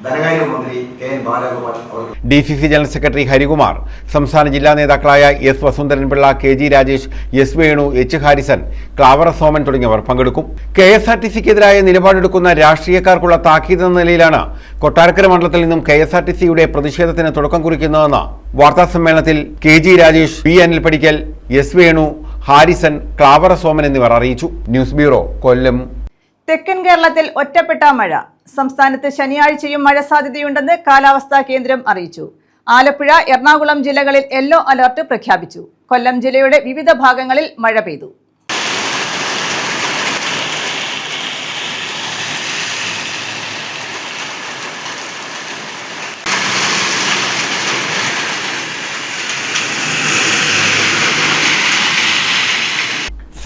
ധനകാര്യ മന്ത്രി KN ബാലഗോപാൽ അവർ. DCC ജനറൽ സെക്രട്ടറി ഹരികുമാർ, സംസ്ഥാന ജില്ലാ നേതാക്കളായ S. Vasundharanpillai, KG Rajesh, S. Venu, H. Harrison, Klavara Soman തുടങ്ങിയവർ പങ്കെടുക്കും. KSRTCക്കെതിരായ നിലപാടെടുക്കുന്ന രാഷ്ട്രീയക്കാർക്കുള്ള താക്കീത് എന്ന നിലയിലാണ് കൊട്ടാരക്കര മണ്ഡലത്തിൽ നിന്നും KSRTCയുടെ പ്രതിഷേധത്തിന് തുടക്കം കുറിക്കുന്നതെന്ന് വാർത്താസമ്മേളനത്തിൽ KG Rajesh, P. Anil Padikkal, S. Venu, Harrison, Klavara Soman എന്നിവർ അറിയിച്ചു. News bureau, Kollam. തെക്കൻ കേരളത്തിൽ ഒറ്റപ്പെട്ട മഴ. സംസ്ഥാനത്ത് ശനിയാഴ്ചയും മഴ സാധ്യതയുണ്ടെന്ന് കാലാവസ്ഥാ കേന്ദ്രം അറിയിച്ചു. ആലപ്പുഴ, എറണാകുളം ജില്ലകളിൽ യെല്ലോ അലർട്ട് പ്രഖ്യാപിച്ചു. കൊല്ലം ജില്ലയുടെ വിവിധ ഭാഗങ്ങളിൽ മഴ പെയ്തു.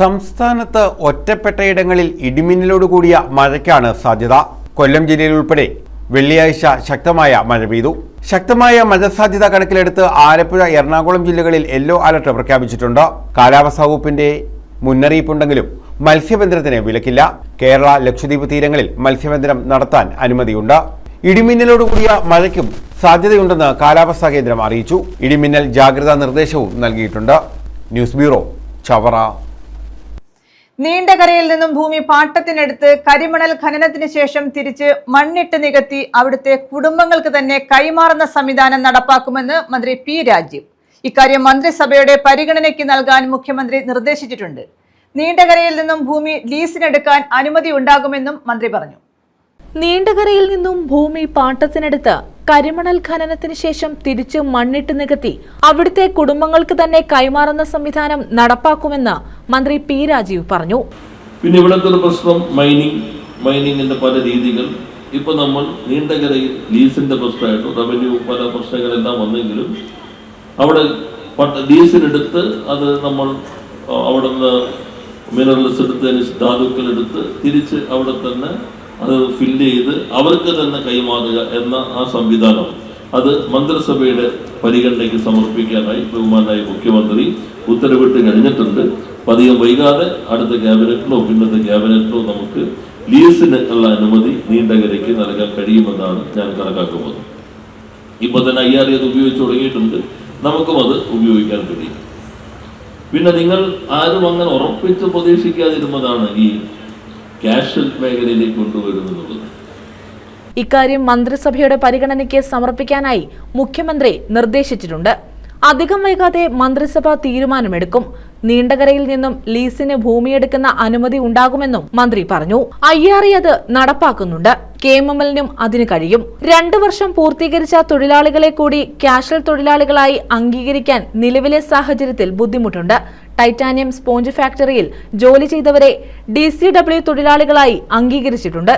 സംസ്ഥാനത്ത് ഒറ്റപ്പെട്ടയിടങ്ങളിൽ ഇടിമിന്നലോടുകൂടിയ മഴയ്ക്കാണ് സാധ്യത. കൊല്ലം ജില്ലയിൽ ഉൾപ്പെടെ വെള്ളിയാഴ്ച ശക്തമായ മഴ പെയ്തു. ശക്തമായ മഴ സാധ്യത കണക്കിലെടുത്ത് ആലപ്പുഴ, എറണാകുളം ജില്ലകളിൽ യെല്ലോ അലർട്ട് പ്രഖ്യാപിച്ചിട്ടുണ്ട്. കാലാവസ്ഥാ വകുപ്പിന്റെ മുന്നറിയിപ്പുണ്ടെങ്കിലും മത്സ്യബന്ധനത്തിന് വിലക്കില്ല. കേരള, ലക്ഷദ്വീപ് തീരങ്ങളിൽ മത്സ്യബന്ധനം നടത്താൻ അനുമതിയുണ്ട്. ഇടിമിന്നലോടുകൂടിയ മഴയ്ക്കും സാധ്യതയുണ്ടെന്ന് കാലാവസ്ഥാ കേന്ദ്രം അറിയിച്ചു. ഇടിമിന്നൽ ജാഗ്രതാ നിർദ്ദേശവും നൽകിയിട്ടുണ്ട്. News bureau, Chavara. നീണ്ടകരയിൽ നിന്നും ഭൂമി പാട്ടത്തിനെടുത്ത് കരിമണൽ ഖനനത്തിന് ശേഷം തിരിച്ച് മണ്ണിട്ട് നികത്തി അവിടുത്തെ കുടുംബങ്ങൾക്ക് തന്നെ കൈമാറുന്ന സംവിധാനം നടപ്പാക്കുമെന്ന് മന്ത്രി P. രാജീവ്. ഇക്കാര്യം മന്ത്രിസഭയുടെ പരിഗണനയ്ക്ക് നൽകാൻ മുഖ്യമന്ത്രി നിർദ്ദേശിച്ചിട്ടുണ്ട്. നീണ്ടകരയിൽ നിന്നും ഭൂമി ലീസിനെടുക്കാൻ അനുമതി ഉണ്ടാകുമെന്നും മന്ത്രി പറഞ്ഞു. നീണ്ടകരയിൽ നിന്നും ഭൂമി പാട്ടത്തിനെടുത്ത് കരിമണൽ ഖനനത്തിന് ശേഷം തിരിച്ച് മണ്ണിട്ട് നികത്തി അവിടുത്തെ കുടുംബങ്ങൾക്ക് തന്നെ കൈമാറുന്ന സംവിധാനം നടപ്പാക്കുമെന്ന് മന്ത്രി പി രാജീവ് പറഞ്ഞു. പിന്നെ ഇവിടുത്തെ ഒരു പ്രശ്നം മൈനിങ്ങിന്റെ പല രീതികൾ ഇപ്പൊ നമ്മൾ നീണ്ടകരയിൽ ലീസിന്റെ പ്രശ്നമായിട്ടും റവന്യൂ പല പ്രശ്നങ്ങളെല്ലാം വന്നെങ്കിലും അവിടെ ലീസിനെടുത്ത് അത് നമ്മൾ അവിടെ നിന്ന് മിനറൽസ് എടുത്തതിന് ധാതുക്കൾ എടുത്ത് തിരിച്ച് അവിടെ തന്നെ അത് ഫില്ല് ചെയ്ത് അവർക്ക് തന്നെ കൈമാറുക എന്ന ആ സംവിധാനം അത് മന്ത്രിസഭയുടെ പരിഗണനയ്ക്ക് സമർപ്പിക്കാനായി ബഹുമാനായ മുഖ്യമന്ത്രി ഉത്തരവിട്ട് കഴിഞ്ഞിട്ടുണ്ട്. അധികം വൈകാതെ അടുത്ത ക്യാബിനറ്റിലോ പിന്നത്തെ ക്യാബിനറ്റിലോ നമുക്ക് ലീസിന് ഉള്ള അനുമതി നീണ്ടകരയ്ക്ക് നൽകാൻ കഴിയുമെന്നാണ് ഞാൻ കണക്കാക്കുന്നത്. ഇപ്പൊ തന്നെ IRA അത് ഉപയോഗിച്ച് തുടങ്ങിയിട്ടുണ്ട്. നമുക്കും അത് ഉപയോഗിക്കാൻ കഴിയും. പിന്നെ നിങ്ങൾ ആരും അങ്ങനെ ഉറപ്പിച്ച് പ്രതീക്ഷിക്കാതിരുന്നതാണ് ഈ ക്യാഷ് മേഖലയിലേക്ക് കൊണ്ടുവരുന്നത്. ഇക്കാര്യം മന്ത്രിസഭയുടെ പരിഗണനയ്ക്ക് സമർപ്പിക്കാനായി മുഖ്യമന്ത്രി നിർദ്ദേശിച്ചിട്ടുണ്ട്. അധികം വൈകാതെ മന്ത്രിസഭ തീരുമാനമെടുക്കും. നീണ്ടകരയിൽ നിന്നും ലീസിന് ഭൂമിയെടുക്കുന്ന അനുമതി ഉണ്ടാകുമെന്നും മന്ത്രി പറഞ്ഞു. IRA അത് നടപ്പാക്കുന്നുണ്ട്. KMML-നും അതിന് കഴിയും. 2 വർഷം പൂർത്തീകരിച്ച തൊഴിലാളികളെ കൂടി കാഷ്വൽ തൊഴിലാളികളായി അംഗീകരിക്കാൻ നിലവിലെ സാഹചര്യത്തിൽ ബുദ്ധിമുട്ടുണ്ട്. ടൈറ്റാനിയം സ്പോഞ്ച് ഫാക്ടറിയിൽ ജോലി ചെയ്തവരെ DCW തൊഴിലാളികളായി അംഗീകരിച്ചിട്ടുണ്ട്.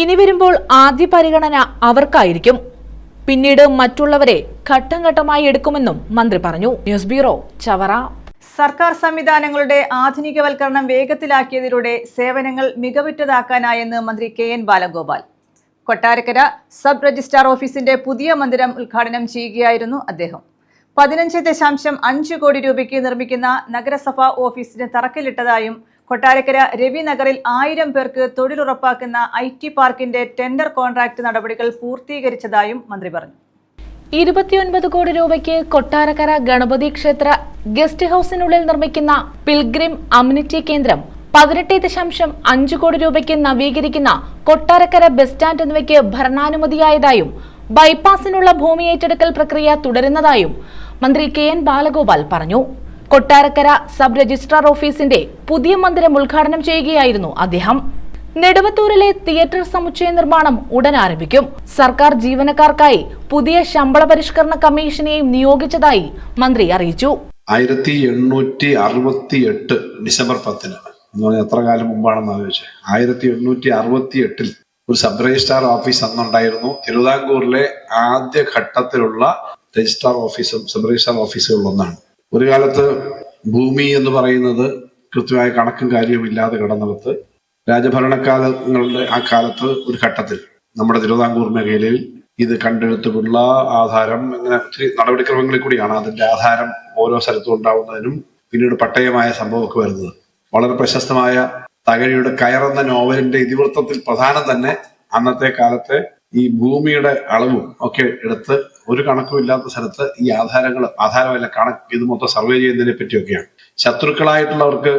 ഇനി വരുമ്പോൾ ആദ്യ പരിഗണന അവർക്കായിരിക്കും. പിന്നീട് മറ്റുള്ളവരെ ഘട്ടം ഘട്ടമായി എടുക്കുമെന്നും മന്ത്രി പറഞ്ഞു. News bureau, Chavara. സർക്കാർ സംവിധാനങ്ങളുടെ ആധുനികവൽക്കരണം വേഗത്തിലാക്കിയതിലൂടെ സേവനങ്ങൾ മികവുറ്റതാക്കാനായെന്ന് മന്ത്രി KN Balagopal. Kottarakkara sub registrar ഓഫീസിന്റെ പുതിയ മന്ദിരം ഉദ്ഘാടനം ചെയ്യുകയായിരുന്നു അദ്ദേഹം. 15.5 കോടി രൂപയ്ക്ക് നിർമ്മിക്കുന്ന നഗരസഭാ ഓഫീസിന് തറക്കല്ലിട്ടതായും കൊട്ടാരക്കര രവി നഗറിൽ 1000 പേർക്ക് തൊഴിലുറപ്പാക്കുന്ന IT പാർക്കിന്റെ ടെൻഡർ കോൺട്രാക്ട് നടപടികൾ പൂർത്തീകരിച്ചതായും മന്ത്രി പറഞ്ഞു. 29 കോടി രൂപയ്ക്ക് കൊട്ടാരക്കര ഗണപതി ക്ഷേത്ര ഗസ്റ്റ് ഹൌസിനുള്ളിൽ നിർമ്മിക്കുന്ന പിൽഗ്രിം അമ്യൂണിറ്റി കേന്ദ്രം, 18.5 കോടി രൂപയ്ക്ക് നവീകരിക്കുന്ന കൊട്ടാരക്കര ബസ് സ്റ്റാൻഡ് എന്നിവയ്ക്ക് ഭരണാനുമതിയായതായും ബൈപ്പാസിനുള്ള ഭൂമി ഏറ്റെടുക്കൽ പ്രക്രിയ തുടരുന്നതായും മന്ത്രി KN ബാലഗോപാൽ പറഞ്ഞു. കൊട്ടാരക്കര സബ് രജിസ്ട്രാർ ഓഫീസിന്റെ പുതിയ മന്ദിരം ഉദ്ഘാടനം ചെയ്യുകയായിരുന്നു അദ്ദേഹം. നെടുവത്തൂരിലെ തിയേറ്റർ സമുച്ചയ നിർമ്മാണം ഉടൻ ആരംഭിക്കും. സർക്കാർ ജീവനക്കാർക്കായി പുതിയ ശമ്പള പരിഷ്കരണ കമ്മീഷനെയും നിയോഗിച്ചതായി മന്ത്രി അറിയിച്ചു. 1868 ഡിസംബർ 10 എന്ന് പറഞ്ഞാൽ എത്ര കാലം മുമ്പാണെന്ന് ആലോചിച്ചത്. 1868 ഒരു സബ് രജിസ്ട്രാർ ഓഫീസ് അന്നുണ്ടായിരുന്നു. തിരുവിതാംകൂറിലെ ആദ്യ ഘട്ടത്തിലുള്ള രജിസ്ട്രാർ ഓഫീസും സബ് രജിസ്ട്രാർ ഓഫീസുകളിലൊന്നാണ്. ഒരു കാലത്ത് ഭൂമി എന്ന് പറയുന്നത് കൃത്യമായ കണക്കും കാര്യവും ഇല്ലാതെ കിടന്നിടത്ത് രാജഭരണകാലങ്ങളുടെ ആ കാലത്ത് ഒരു ഘട്ടത്തിൽ നമ്മുടെ തിരുവിതാംകൂർ മേഖലയിൽ ഇത് കണ്ടെടുത്തുള്ള ആധാരം ഇങ്ങനെ ഒത്തിരി നടപടിക്രമങ്ങളിൽ കൂടിയാണ് അതിന്റെ ആധാരം ഓരോ സ്ഥലത്തും ഉണ്ടാവുന്നതിനും പിന്നീട് പട്ടയമായ സംഭവമൊക്കെ വരുന്നത്. വളരെ പ്രശസ്തമായ തകഴിയുടെ കയറെന്ന നോവലിന്റെ ഇതിവൃത്തത്തിൽ പ്രധാനം തന്നെ അന്നത്തെ കാലത്തെ ഈ ഭൂമിയുടെ അളവും ഒക്കെ എടുത്ത് ഒരു കണക്കും ഇല്ലാത്ത സ്ഥലത്ത് ഈ ആധാരമല്ല കണക്ക് ഇത് മൊത്തം സർവേ ചെയ്യുന്നതിനെ പറ്റിയൊക്കെയാണ്. ശത്രുക്കളായിട്ടുള്ളവർക്ക്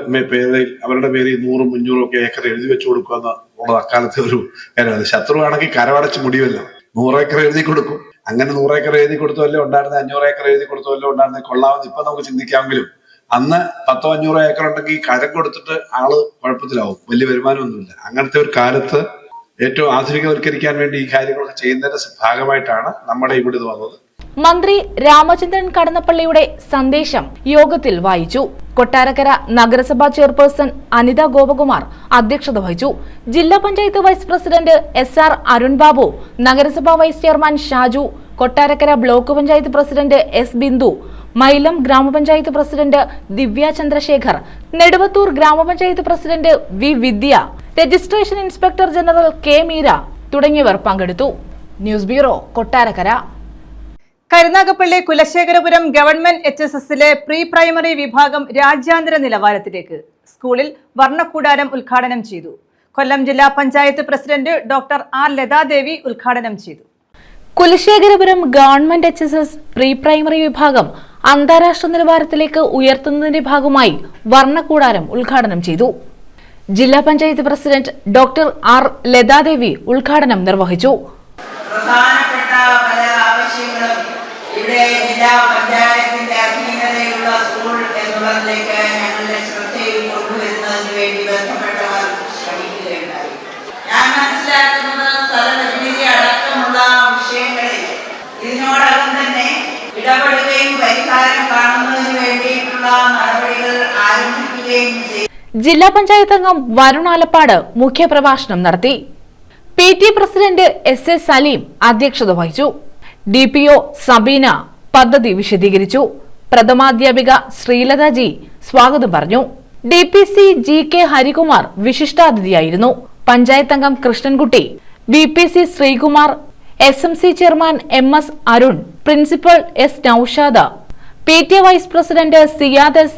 അവരുടെ പേരിൽ 100, 300 ഒക്കെ ഏക്കർ എഴുതി വെച്ചു കൊടുക്കുക എന്നുള്ളത് അക്കാലത്തെ ഒരു കാര്യമാണ്. ശത്രു ആണെങ്കിൽ കരവടച്ച് മുടിയല്ലോ, 100 ഏക്കർ എഴുതി കൊടുക്കും. അങ്ങനെ 100 ഏക്കർ എഴുതി കൊടുത്തല്ലോ ഉണ്ടായിരുന്ന 500 ഏക്കർ എഴുതി കൊടുത്തല്ലോ ഉണ്ടായിരുന്ന കൊള്ളാമെന്ന് ഇപ്പൊ നമുക്ക് ചിന്തിക്കാമെങ്കിലും അന്ന് 100-500 ഏക്കർ ഉണ്ടെങ്കിൽ കരം കൊടുത്തിട്ട് ആള് കുഴപ്പത്തിലാവും, വലിയ വരുമാനമൊന്നുമില്ല. അങ്ങനത്തെ ഒരു കാലത്ത് ഏറ്റവും ആധുനികവൽക്കരിക്കാൻ വേണ്ടി ഈ കാര്യങ്ങളൊക്കെ ചെയ്യുന്നതിന്റെ ഭാഗമായിട്ടാണ് നമ്മുടെ ഇവിടെ ഇത് വന്നത്. മന്ത്രി രാമചന്ദ്രൻ കടന്നപ്പള്ളിയുടെ സന്ദേശം യോഗത്തിൽ വായിച്ചു. കൊട്ടാരക്കര നഗരസഭാ ചെയർപേഴ്സൺ അനിത ഗോപകുമാർ അധ്യക്ഷത വഹിച്ചു. ജില്ലാ panchayat vice president SR Arun Babu, നഗരസഭാ vice chairman Shaju, Kottarakkara block panchayat president S Bindu, Mylam grama panchayat president Divya Chandrasekhar, Neduvathur grama panchayat president V Vidya, registration inspector general K Meera തുടങ്ങിയവർ പങ്കെടുത്തു. News bureau, Kottarakkara. Karunagappally Kulasekharapuram government HSS-ലെ പ്രീ പ്രൈമറി വിഭാഗം രാജ്യാന്തര നിലവാരത്തിലേക്ക്. സ്കൂളിൽ വർണ്ണക്കൂടാരം ഉദ്ഘാടനം ചെയ്തു. കൊല്ലം ജില്ലാ panchayat president doctor R Lathadevi ഉദ്ഘാടനം ചെയ്തു. Kulasekharapuram government HSS pre primary വിഭാഗം അന്താരാഷ്ട്ര നിലവാരത്തിലേക്ക് ഉയർത്തുന്നതിന്റെ ഭാഗമായി വർണ്ണക്കൂടാരം ഉദ്ഘാടനം ചെയ്തു. ജില്ലാ panchayat president doctor R Lathadevi ഉദ്ഘാടനം നിർവഹിച്ചു. പ്രധാനപ്പെട്ട പല ആവശ്യങ്ങളും ഇവിടെ ജില്ലാ പഞ്ചായത്തിന്റെ അധീനതയുള്ള സ്കൂൾ എന്നുള്ളതിലേക്ക് ഞങ്ങളുടെ ശ്രദ്ധയിൽ കൊണ്ടുവരുന്നതിന് നിർവഹിക്കുകയും ചെയ്തു. ജില്ലാ പഞ്ചായത്ത് അംഗം വരുൺ ആലപ്പാട് മുഖ്യപ്രഭാഷണം നടത്തി. PT പ്രസിഡന്റ് SS സലീം അധ്യക്ഷത വഹിച്ചു. DPO സബീന പദ്ധതി വിശദീകരിച്ചു. പ്രഥമാധ്യാപിക ശ്രീലത ജി സ്വാഗതം പറഞ്ഞു. DPC GK ഹരികുമാർ വിശിഷ്ടാതിഥിയായിരുന്നു. പഞ്ചായത്ത് അംഗം Krishnankutty, VPC Sreekumar, SMC chairman MS Arun, principal S Noushada, PTA vice president Siyad S,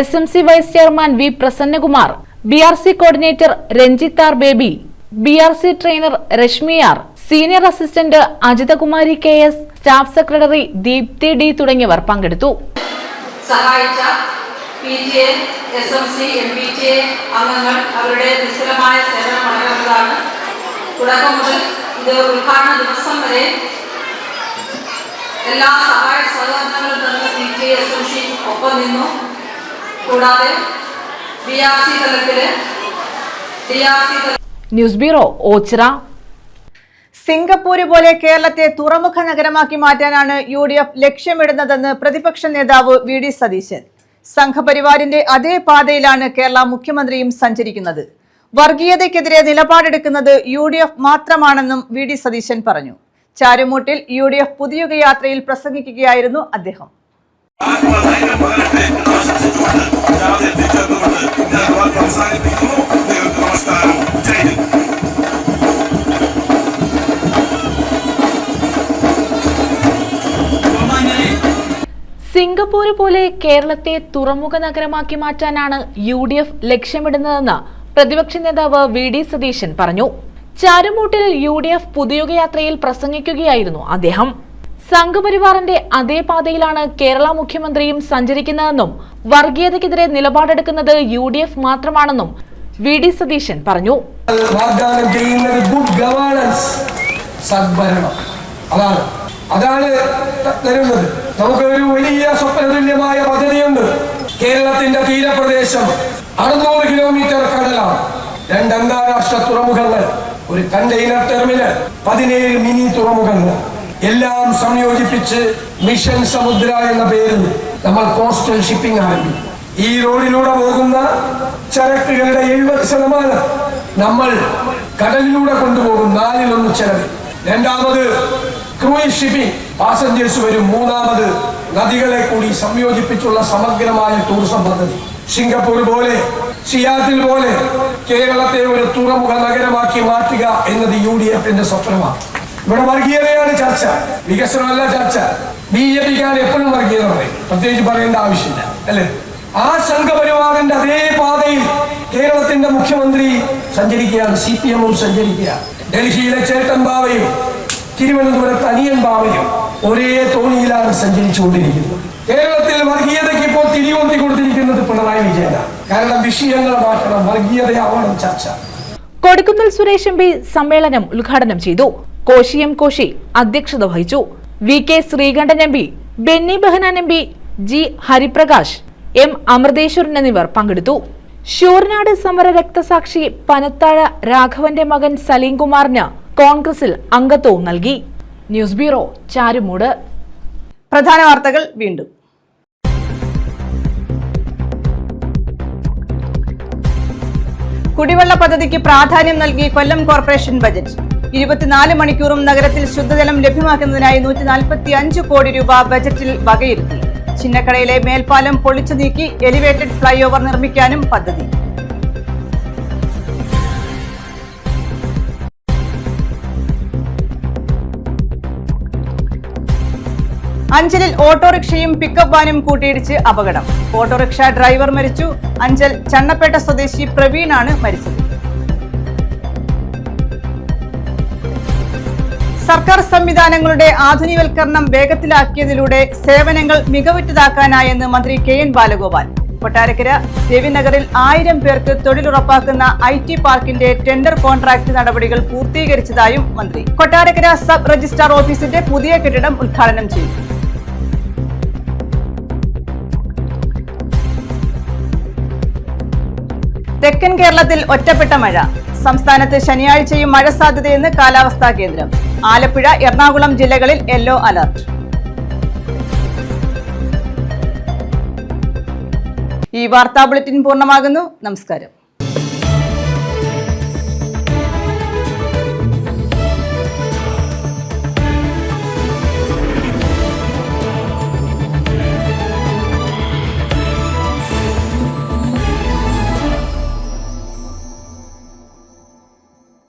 SMC vice chairman V Prasannakumar, BRC coordinator Ranjith R Baby, BRC trainer Reshmi R, senior assistant Ajithakumari KS, staff secretary Deepthi D തുടങ്ങിയവർ പങ്കെടുത്തു. സഹായിച്ച PTA, SMC, MPTA അംഗങ്ങൾ അവരുടെ നിസ്തുലമായ സേവനം വളരെ വലുതാണ്. തുടക്കം മുതൽ ഇത് ഉദ്ഘാടന ദിവസം വരെ എല്ലാ സഹായ സഹകരണങ്ങളും തന്ന PTA, SMC ഒപ്പം നിന്നു. കൂടാതെ BRC തലത്തില് ന്യൂസ് ബ്യൂറോ ഓച്ചിറ. സിംഗപ്പൂര് പോലെ കേരളത്തെ തുറമുഖ നഗരമാക്കി മാറ്റാനാണ് UDF ലക്ഷ്യമിടുന്നതെന്ന് പ്രതിപക്ഷ നേതാവ് VD സതീശൻ. സംഘപരിവാറിന്റെ അതേ പാതയിലാണ് കേരള മുഖ്യമന്ത്രിയും സഞ്ചരിക്കുന്നത്. വർഗീയതയ്ക്കെതിരെ നിലപാടെടുക്കുന്നത് UDF മാത്രമാണെന്നും VD സതീശൻ പറഞ്ഞു. ചാരുമൂട്ടിൽ UDF പുതിയുഗ യാത്രയിൽ പ്രസംഗിക്കുകയായിരുന്നു അദ്ദേഹം. സിംഗപ്പൂര് പോലെ കേരളത്തെ തുറമുഖ നഗരമാക്കി മാറ്റാനാണ് UDF ലക്ഷ്യമിടുന്നതെന്ന് പ്രതിപക്ഷ നേതാവ് VD സതീശൻ പറഞ്ഞു. ചാരുമൂട്ടിൽ UDF പുതിയുഗ യാത്രയിൽ പ്രസംഗിക്കുകയായിരുന്നു അദ്ദേഹം. സംഘപരിവാറിന്റെ അതേ പാതയിലാണ് കേരള മുഖ്യമന്ത്രിയും സഞ്ചരിക്കുന്നതെന്നും വർഗീയതയ്ക്കെതിരെ നിലപാടെടുക്കുന്നത് UDF മാത്രമാണെന്നും VD സതീശൻ പറഞ്ഞു. വാഗ്ദാനം ചെയ്യുന്നത് ഗുഡ് ഗവേണൻസ്, സദ്ഭരണം, അതാണ് തരുന്നത്. നമുക്കൊരു വലിയ സ്വപ്നതുല്യമായ പദ്ധതിയുണ്ട്. കേരളത്തിന്റെ തീരപ്രദേശം 600 കിലോമീറ്റർ കടലാണ്, 2 അന്താരാഷ്ട്ര തുറമുഖങ്ങൾ, ഒരു കണ്ടെയ്നർ ടെർമിനൽ, 17 മിനി തുറമുഖങ്ങൾ, എല്ലാം സംയോജിപ്പിച്ച് മിഷൻ സമുദ്ര എന്ന പേരിൽ നമ്മൾ കോസ്റ്റൽ ഷിപ്പിംഗ് ആരംഭിക്കും. ഈ റോഡിലൂടെ പോകുന്ന ചരക്കുകളുടെ 70% നമ്മൾ കടലിലൂടെ കൊണ്ടുപോകും, 4/1 ചെലവ്. രണ്ടാമത് ക്രൂയിസ് ഷിപ്പിംഗ്, പാസഞ്ചേഴ്സ് വരും. മൂന്നാമത് നദികളെ കൂടി സംയോജിപ്പിച്ചുള്ള സമഗ്രമായ ടൂറിസം പദ്ധതി. സിംഗപ്പൂർ പോലെ, സിയാറ്റിൽ പോലെ കേരളത്തെ ഒരു തുറമുഖ നഗരമാക്കി മാറ്റുക എന്നത് UDFന്റെ സ്വപ്നമാണ്. ഇവിടെ വർഗീയതയാണ് ചർച്ച, വികസനമല്ല ചർച്ച. BJPക്കാണ് എപ്പോഴും വർഗീയത പറയും, പ്രത്യേകിച്ച് പറയേണ്ട ആവശ്യമില്ല, അല്ലേ? ആ സംഘപരിവാറിന്റെ അതേ പാതയിൽ കേരളത്തിന്റെ മുഖ്യമന്ത്രി സഞ്ചരിക്കുകയാണ്, CPM സഞ്ചരിക്കുക. ഡൽഹിയിലെ ചേട്ടൻ ബാവയും തിരുവനന്തപുരത്ത് അനിയൻ ബാവയും ഒരേ തോണിയിലാണ് സഞ്ചരിച്ചുകൊണ്ടിരിക്കുന്നത്. കേരളത്തിൽ വർഗീയതയ്ക്ക് ഇപ്പോൾ തിരികൊത്തി കൊടുത്തിരിക്കുന്നത് പിണറായി വിജയനാണ്. കാരണം വിഷയങ്ങൾ മാറ്റണം, വർഗീയതയാവണം ചർച്ച. കൊടിക്കുന്നിൽ സുരേഷ് MP സമ്മേളനം ഉദ്ഘാടനം ചെയ്തു. കോശി M കോശി അധ്യക്ഷത വഹിച്ചു. VK Sreekandan MP, Benny Behanan MP, G Hariprakash, M Amritheswaran എന്നിവർ പങ്കെടുത്തു. ശൂർനാട് സമര രക്തസാക്ഷി പനത്താഴ രാഘവന്റെ മകൻ സലീം കുമാറിന് കോൺഗ്രസിൽ അംഗത്വവും നൽകി. News bureau Charummood. പ്രധാന വാർത്തകൾ വീണ്ടും. കുടിവെള്ള പദ്ധതിക്ക് പ്രാധാന്യം നൽകി കൊല്ലം കോർപ്പറേഷൻ ബജറ്റ്. 24 മണിക്കൂറും നഗരത്തിൽ ശുദ്ധജലം ലഭ്യമാക്കുന്നതിനായി 145 കോടി രൂപ ബജറ്റിൽ വകയിരുത്തി. ചിന്നക്കടയിലെ മേൽപ്പാലം പൊളിച്ചു നീക്കി എലിവേറ്റഡ് ഫ്ലൈ ഓവർ നിർമ്മിക്കാനും പദ്ധതി. അഞ്ചലിൽ ഓട്ടോറിക്ഷയും പിക്കപ്പ് വാനും കൂട്ടിയിടിച്ച് അപകടം. ഓട്ടോറിക്ഷ ഡ്രൈവർ മരിച്ചു. അഞ്ചൽ ചണ്ണപ്പേട്ട സ്വദേശി പ്രവീണാണ് മരിച്ചത്. സർക്കാർ സംവിധാനങ്ങളുടെ ആധുനികവൽക്കരണം വേഗത്തിലാക്കിയതിലൂടെ സേവനങ്ങൾ മികവുറ്റതാക്കാനായെന്ന് മന്ത്രി KN ബാലഗോപാൽ. കൊട്ടാരക്കര രവിനഗറിൽ 1000 പേർക്ക് തൊഴിലുറപ്പാക്കുന്ന IT പാർക്കിന്റെ ടെൻഡർ കോൺട്രാക്ട് നടപടികൾ പൂർത്തീകരിച്ചതായും മന്ത്രി. കൊട്ടാരക്കര സബ് രജിസ്ട്രാർ ഓഫീസിന്റെ പുതിയ കെട്ടിടം ഉദ്ഘാടനം ചെയ്തു. തെക്കൻ കേരളത്തിൽ ഒറ്റപ്പെട്ട മഴ. സംസ്ഥാനത്ത് ശനിയാഴ്ചയും മഴ സാധ്യതയെന്ന് കാലാവസ്ഥാ കേന്ദ്രം. ആലപ്പുഴ, എറണാകുളം ജില്ലകളിൽ യെല്ലോ അലർട്ട്. ഈ വാർത്താ ബുള്ളറ്റിൻ പൂർണ്ണമാകുന്നു. നമസ്കാരം.